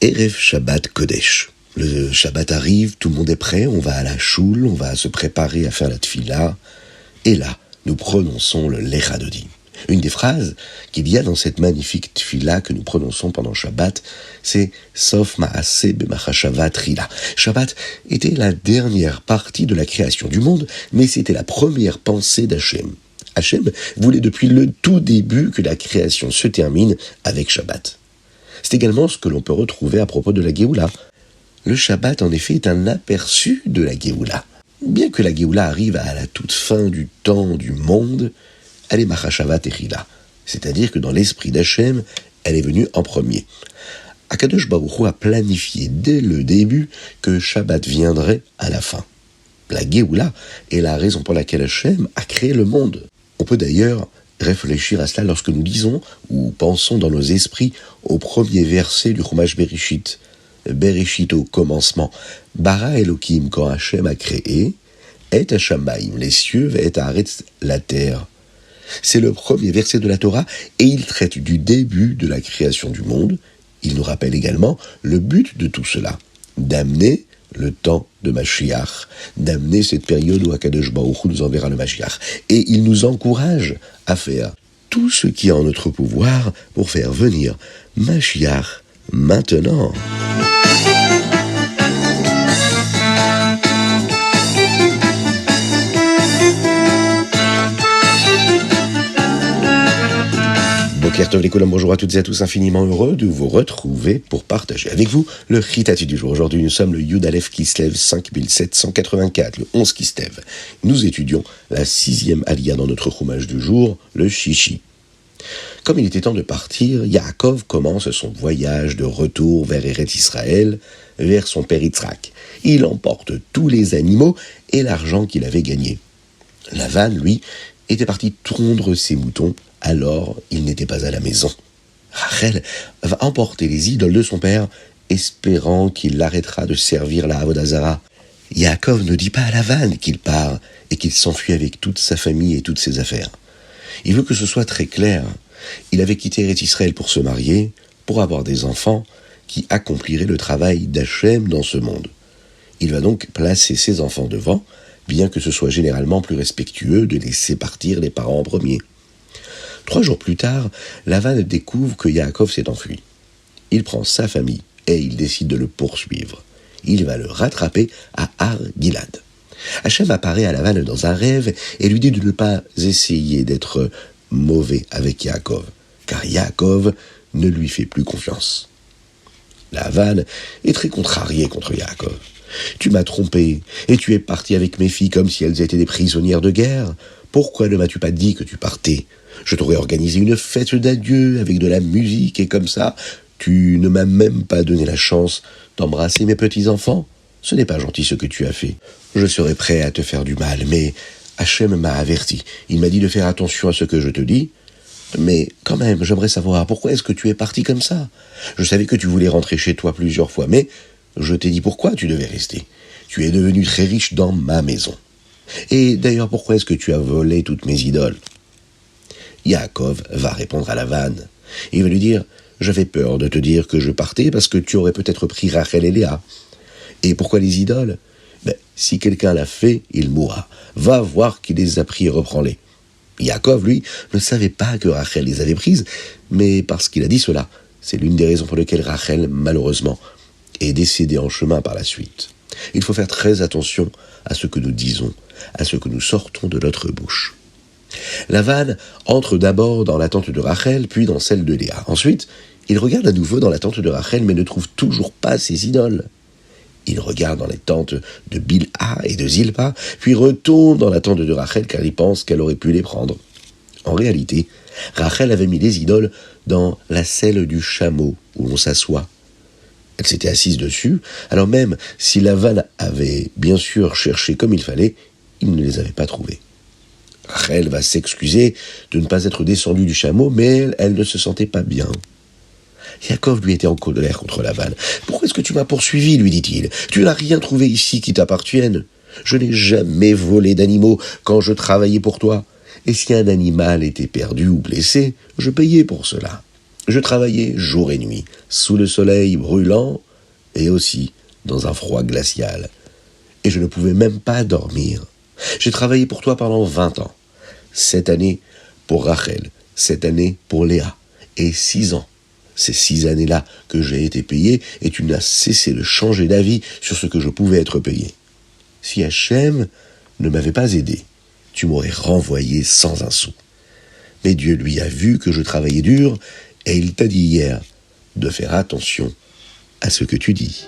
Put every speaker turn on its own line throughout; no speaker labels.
Erev Shabbat Kodesh. Le Shabbat arrive, tout le monde est prêt, on va à la choule, on va se préparer à faire la tfila. Et là, nous prononçons le Lecha Dodi. Une des phrases qu'il y a dans cette magnifique tfila que nous prononçons pendant Shabbat, c'est Sof Maaseh B'Machashava Trila. Shabbat était la dernière partie de la création du monde, mais c'était la première pensée d'Hachem. Hachem voulait depuis le tout début que la création se termine avec Shabbat. C'est également ce que l'on peut retrouver à propos de la Géoula. Le Shabbat, en effet, est un aperçu de la Géoula. Bien que la Géoula arrive à la toute fin du temps du monde, elle est Machashava Trila, c'est-à-dire que dans l'esprit d'Hachem, elle est venue en premier. Akadosh Baruch Hu a planifié dès le début que Shabbat viendrait à la fin. La Géoula est la raison pour laquelle Hachem a créé le monde. On peut d'ailleurs réfléchir à cela lorsque nous lisons ou pensons dans nos esprits au premier verset du Chumash Bereshit. Bereshit au commencement. Bara Elohim, quand Hachem a créé, et Hashamayim, les cieux, et Haaretz, la terre. C'est le premier verset de la Torah et il traite du début de la création du monde. Il nous rappelle également le but de tout cela, d'amener le temps de Mashiach, d'amener cette période où Akadosh Baruch Hu nous enverra le Mashiach. Et il nous encourage à faire tout ce qui est en notre pouvoir pour faire venir Mashiach maintenant. Boker les Colomb, bonjour à toutes et à tous, infiniment heureux de vous retrouver pour partager avec vous le Ritati du jour. Aujourd'hui, nous sommes le Yud Aleph Kislev 5784, le 11 Kislev. Nous étudions la 6e Aliyah dans notre Chumash du jour, le Shishi. Comme il était temps de partir, Yaakov commence son voyage de retour vers Eretz Israël, vers son père Yitzhak. Il emporte tous les animaux et l'argent qu'il avait gagné. Lavan, lui, était parti tondre ses moutons. Alors, il n'était pas à la maison. Rachel va emporter les idoles de son père, espérant qu'il l'arrêtera de servir la Avodah Zara. Yaakov ne dit pas à Lavan qu'il part et qu'il s'enfuit avec toute sa famille et toutes ses affaires. Il veut que ce soit très clair. Il avait quitté Eretz Israël pour se marier, pour avoir des enfants qui accompliraient le travail d'Hachem dans ce monde. Il va donc placer ses enfants devant, bien que ce soit généralement plus respectueux de laisser partir les parents en premier. 3 jours plus tard, Lavan découvre que Yaakov s'est enfui. Il prend sa famille et il décide de le poursuivre. Il va le rattraper à Har Gilad. Hachem apparaît à Lavan dans un rêve et lui dit de ne pas essayer d'être mauvais avec Yaakov, car Yaakov ne lui fait plus confiance. Lavan est très contrarié contre Yaakov. « Tu m'as trompé et tu es parti avec mes filles comme si elles étaient des prisonnières de guerre. Pourquoi ne m'as-tu pas dit que tu partais ? Je t'aurais organisé une fête d'adieu avec de la musique et comme ça, tu ne m'as même pas donné la chance d'embrasser mes petits-enfants. Ce n'est pas gentil ce que tu as fait. Je serais prêt à te faire du mal, mais Hachem m'a averti. Il m'a dit de faire attention à ce que je te dis. Mais quand même, j'aimerais savoir pourquoi est-ce que tu es parti comme ça ? Je savais que tu voulais rentrer chez toi plusieurs fois, mais je t'ai dit pourquoi tu devais rester. Tu es devenu très riche dans ma maison. Et d'ailleurs, pourquoi est-ce que tu as volé toutes mes idoles ? Yaakov va répondre à Lavan. Il va lui dire « J'avais peur de te dire que je partais parce que tu aurais peut-être pris Rachel et Léa. Et pourquoi les idoles ? Si quelqu'un l'a fait, il mourra. Va voir qui les a pris et reprends-les. » Yaakov, lui, ne savait pas que Rachel les avait prises, mais parce qu'il a dit cela. C'est l'une des raisons pour lesquelles Rachel, malheureusement, est décédée en chemin par la suite. Il faut faire très attention à ce que nous disons, à ce que nous sortons de notre bouche. Lavan entre d'abord dans la tente de Rachel, puis dans celle de Léa. Ensuite, il regarde à nouveau dans la tente de Rachel, mais ne trouve toujours pas ses idoles. Il regarde dans les tentes de Bilha et de Zilpa, puis retourne dans la tente de Rachel car il pense qu'elle aurait pu les prendre. En réalité, Rachel avait mis les idoles dans la selle du chameau où l'on s'assoit. Elle s'était assise dessus, alors même si Lavan avait bien sûr cherché comme il fallait, il ne les avait pas trouvées. Rachel va s'excuser de ne pas être descendue du chameau, mais elle ne se sentait pas bien. Yaakov lui était en colère contre Lavan. « Pourquoi est-ce que tu m'as poursuivi ?» lui dit-il. « Tu n'as rien trouvé ici qui t'appartienne. Je n'ai jamais volé d'animaux quand je travaillais pour toi. Et si un animal était perdu ou blessé, je payais pour cela. Je travaillais jour et nuit, sous le soleil brûlant et aussi dans un froid glacial. Et je ne pouvais même pas dormir. J'ai travaillé pour toi pendant 20 ans. 7 années pour Rachel, 7 années pour Léa et 6 ans. Ces 6 années-là que j'ai été payé et tu n'as cessé de changer d'avis sur ce que je pouvais être payé. Si Hachem ne m'avait pas aidé, tu m'aurais renvoyé sans un sou. Mais Dieu lui a vu que je travaillais dur et il t'a dit hier de faire attention à ce que tu dis.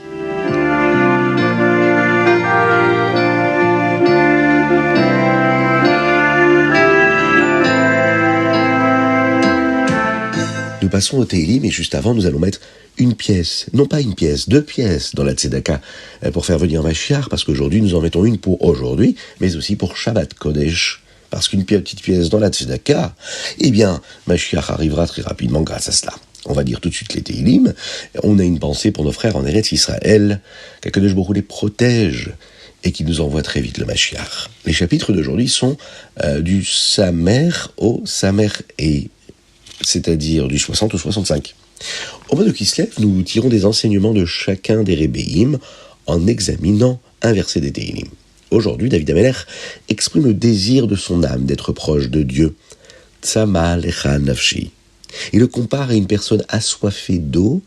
Nous passons au Teilim et juste avant, nous allons mettre une pièce, non pas une pièce, 2 pièces dans la Tzedaka pour faire venir Mashiach, parce qu'aujourd'hui nous en mettons une pour aujourd'hui, mais aussi pour Shabbat Kodesh. Parce qu'une petite pièce dans la Tzedaka, eh bien, Mashiach arrivera très rapidement grâce à cela. On va dire tout de suite les Teilim. On a une pensée pour nos frères en Eretz Israël, qu'Akadosh Baruch Hu les protège et qui nous envoie très vite le Mashiach. Les chapitres d'aujourd'hui sont du Samer au Samer et c'est-à-dire du 60 au 65. Au mois de Kislev, nous tirons des enseignements de chacun des Rébéim en examinant un verset des Teilim. Aujourd'hui, David Ameler exprime le désir de son âme d'être proche de Dieu. Tsama lecha nafshi. Il le compare à une personne assoiffée d'eau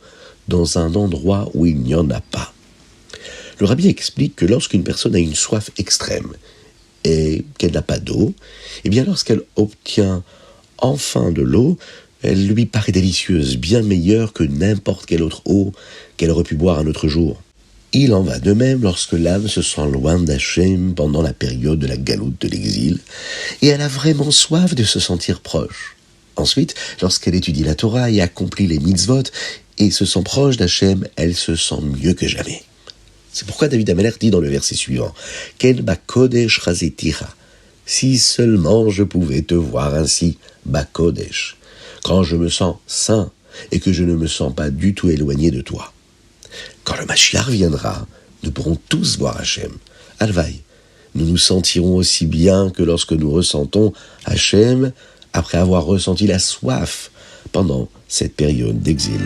dans un endroit où il n'y en a pas. Le rabbi explique que lorsqu'une personne a une soif extrême et qu'elle n'a pas d'eau, eh bien lorsqu'elle obtient enfin de l'eau, elle lui paraît délicieuse, bien meilleure que n'importe quelle autre eau qu'elle aurait pu boire un autre jour. Il en va de même lorsque l'âme se sent loin d'Hachem pendant la période de la galoute de l'exil, et elle a vraiment soif de se sentir proche. Ensuite, lorsqu'elle étudie la Torah et accomplit les mitzvot, et se sent proche d'Hachem, elle se sent mieux que jamais. C'est pourquoi David Ameler dit dans le verset suivant, « Ken bakodesh chazetira » Si seulement je pouvais te voir ainsi, bakodesh, quand je me sens saint et que je ne me sens pas du tout éloigné de toi. Quand le Mashiach viendra, nous pourrons tous voir Hachem. Alvaï, nous nous sentirons aussi bien que lorsque nous ressentons Hachem après avoir ressenti la soif pendant cette période d'exil.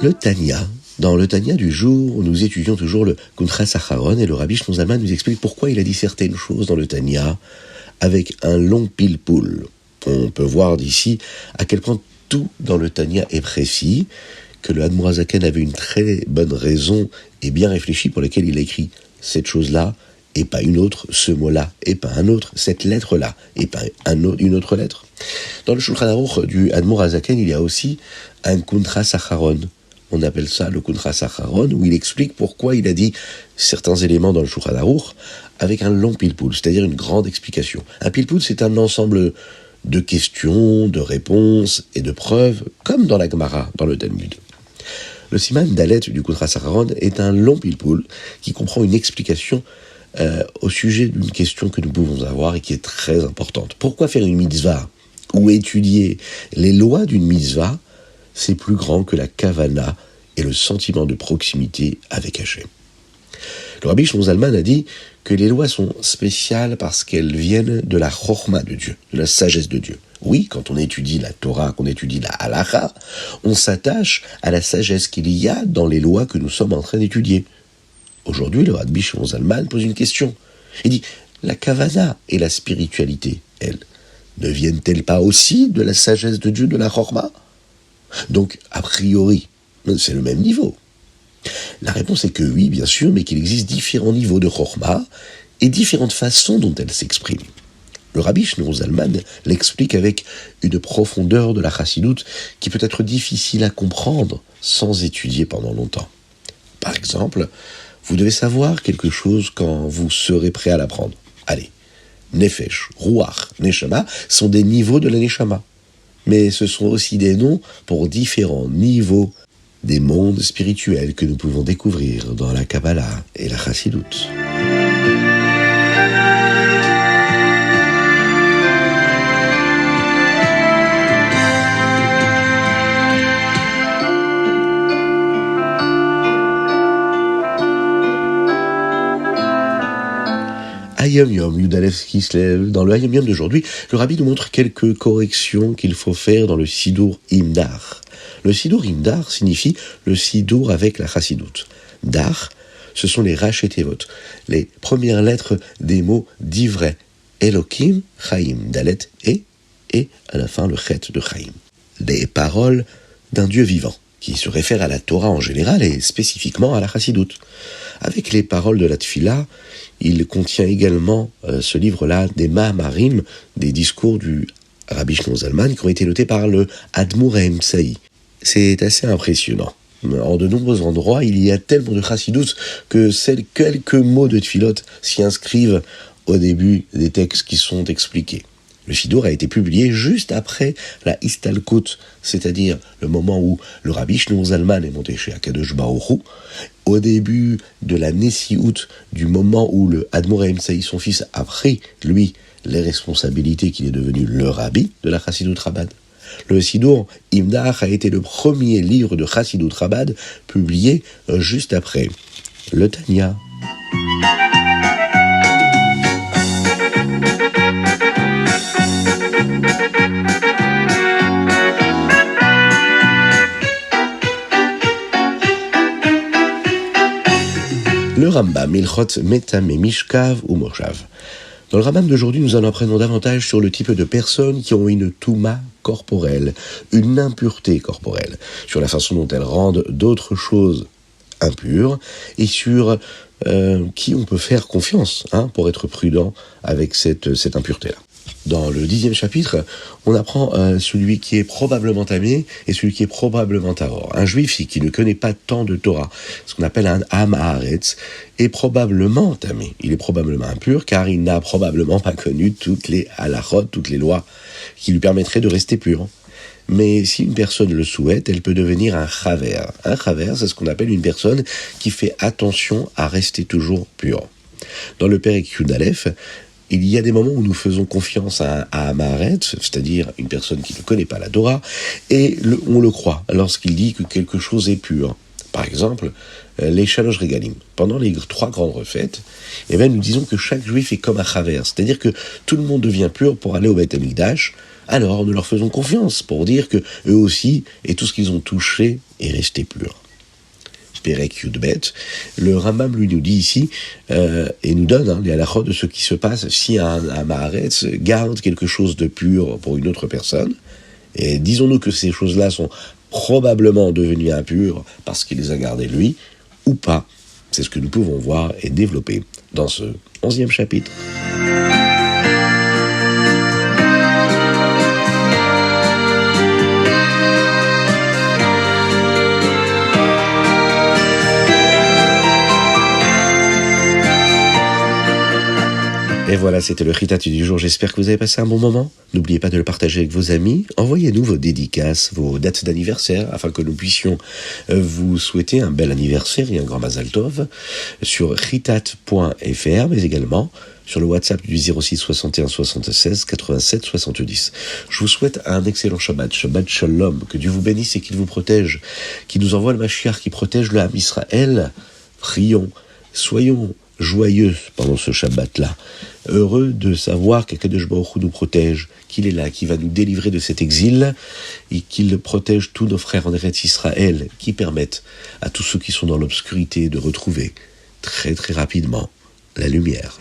Le Tanya. Dans le Tanya du jour, nous étudions toujours le Kuntras Acharon et le Rabbi Shlomo Zalman nous explique pourquoi il a dit certaines choses dans le Tanya avec un long pilpoul. On peut voir d'ici à quel point tout dans le Tanya est précis, que le Admour HaZaken avait une très bonne raison et bien réfléchie pour laquelle il a écrit cette chose-là et pas une autre, ce mot-là et pas un autre, cette lettre-là et pas une autre lettre. Dans le Shulchan Aruch du Admour HaZaken, il y a aussi un Kuntras Acharon. On appelle ça le Kuntras Acharon, où il explique pourquoi il a dit certains éléments dans le Shulchan Aruch avec un long pilpoul, c'est-à-dire une grande explication. Un pilpoul, c'est un ensemble de questions, de réponses et de preuves, comme dans la Gemara, dans le Talmud. Le Siman Dalet du Kuntras Acharon est un long pilpoul qui comprend une explication au sujet d'une question que nous pouvons avoir et qui est très importante. Pourquoi faire une mitzvah ou étudier les lois d'une mitzvah, c'est plus grand que la kavana et le sentiment de proximité avec Hachem. Le Rabbi Shlomo Zalman a dit que les lois sont spéciales parce qu'elles viennent de la chorma de Dieu, de la sagesse de Dieu. Oui, quand on étudie la Torah, qu'on étudie la halacha, on s'attache à la sagesse qu'il y a dans les lois que nous sommes en train d'étudier. Aujourd'hui, le Rabbi Shlomo Zalman pose une question. Il dit, la kavana et la spiritualité, elles, ne viennent-elles pas aussi de la sagesse de Dieu, de la chorma ? Donc, a priori, c'est le même niveau. La réponse est que oui, bien sûr, mais qu'il existe différents niveaux de chorma et différentes façons dont elles s'expriment. Le Rabbi Shlomo Zalman l'explique avec une profondeur de la chassidoute qui peut être difficile à comprendre sans étudier pendant longtemps. Par exemple, vous devez savoir quelque chose quand vous serez prêt à l'apprendre. Allez, Nefesh, Ruach, Neshama sont des niveaux de la Neshama. Mais ce sont aussi des noms pour différents niveaux des mondes spirituels que nous pouvons découvrir dans la Kabbalah et la Chassidoute. Hayom Yom, Yudalef qui se lève. Dans le Hayom Yom d'aujourd'hui, le rabbi nous montre quelques corrections qu'il faut faire dans le Sidour Imdar. Le Sidour Imdar signifie le Sidour avec la Chassidoute. Dar, ce sont les Rachetevot, les premières lettres des mots d'Ivray. Elokim, Chaim, Dalet, et à la fin le Chet de Chaim. Les paroles d'un Dieu vivant, qui se réfèrent à la Torah en général et spécifiquement à la Chassidoute. Avec les paroles de la Tfila, il contient également ce livre-là des Mahamarim, des discours du Rabbi Shlomo Zalman qui ont été notés par le Admour Haemtsaï. C'est assez impressionnant. En de nombreux endroits, il y a tellement de Chassidoute que quelques mots de Tfilot s'y inscrivent au début des textes qui sont expliqués. Le Sidour a été publié juste après la Istalkut, c'est-à-dire le moment où le Rabbi Shlomo Zalman est monté chez Akadosh Baruch Hu, au début de la Nessiout, du moment où le Admour Haemtsaï, son fils, a pris, lui, les responsabilités qu'il est devenu le Rabbi de la Chassidut Chabad. Le Sidour Imdar a été le premier livre de Chassidut Chabad publié juste après le Tanya. Le Rambam, Ilchot Metam et Mishkav ou Moshav. Dans le Rambam d'aujourd'hui, nous en apprenons davantage sur le type de personnes qui ont une touma corporelle, une impureté corporelle, sur la façon dont elles rendent d'autres choses impures et sur qui on peut faire confiance pour être prudent avec cette impureté-là. Dans le 10e chapitre, on apprend celui qui est probablement tamé et celui qui est probablement tahor. Un juif qui ne connaît pas tant de Torah, ce qu'on appelle un Am Haaretz, est probablement tamé. Il est probablement impur car il n'a probablement pas connu toutes les halachot, toutes les lois qui lui permettraient de rester pur. Mais si une personne le souhaite, elle peut devenir un chaver. Un chaver, c'est ce qu'on appelle une personne qui fait attention à rester toujours pure. Dans le Perek Yud Aleph, il y a des moments où nous faisons confiance à Amaret, c'est-à-dire une personne qui ne connaît pas la Torah, et on le croit lorsqu'il dit que quelque chose est pur. Par exemple, les Shalosh Regalim. Pendant les 3 grandes refaites, nous disons que chaque juif est comme un chaver, c'est-à-dire que tout le monde devient pur pour aller au Beth Amikdash. Alors nous leur faisons confiance pour dire que eux aussi, et tout ce qu'ils ont touché, est resté pur. Perek Yudbet, le Rambam lui nous dit ici, et nous donne les halachot de ce qui se passe si un Maharetz garde quelque chose de pur pour une autre personne, et disons-nous que ces choses-là sont probablement devenues impures parce qu'il les a gardées lui, ou pas. C'est ce que nous pouvons voir et développer dans ce 11e chapitre. Et voilà, c'était le Chitat du jour. J'espère que vous avez passé un bon moment. N'oubliez pas de le partager avec vos amis. Envoyez-nous vos dédicaces, vos dates d'anniversaire, afin que nous puissions vous souhaiter un bel anniversaire et un grand Mazal Tov sur chitat.fr, mais également sur le WhatsApp du 06 61 76 87 70. Je vous souhaite un excellent Shabbat, Shabbat Shalom, que Dieu vous bénisse et qu'il vous protège, qu'il nous envoie le Mashiach, qui protège le Ham Israël. Prions, soyons joyeux pendant ce Shabbat-là, heureux de savoir qu'Akadosh Baruch Hu nous protège, qu'il est là, qui va nous délivrer de cet exil, et qu'il protège tous nos frères en Eretz Israël, qui permettent à tous ceux qui sont dans l'obscurité de retrouver très très rapidement la lumière.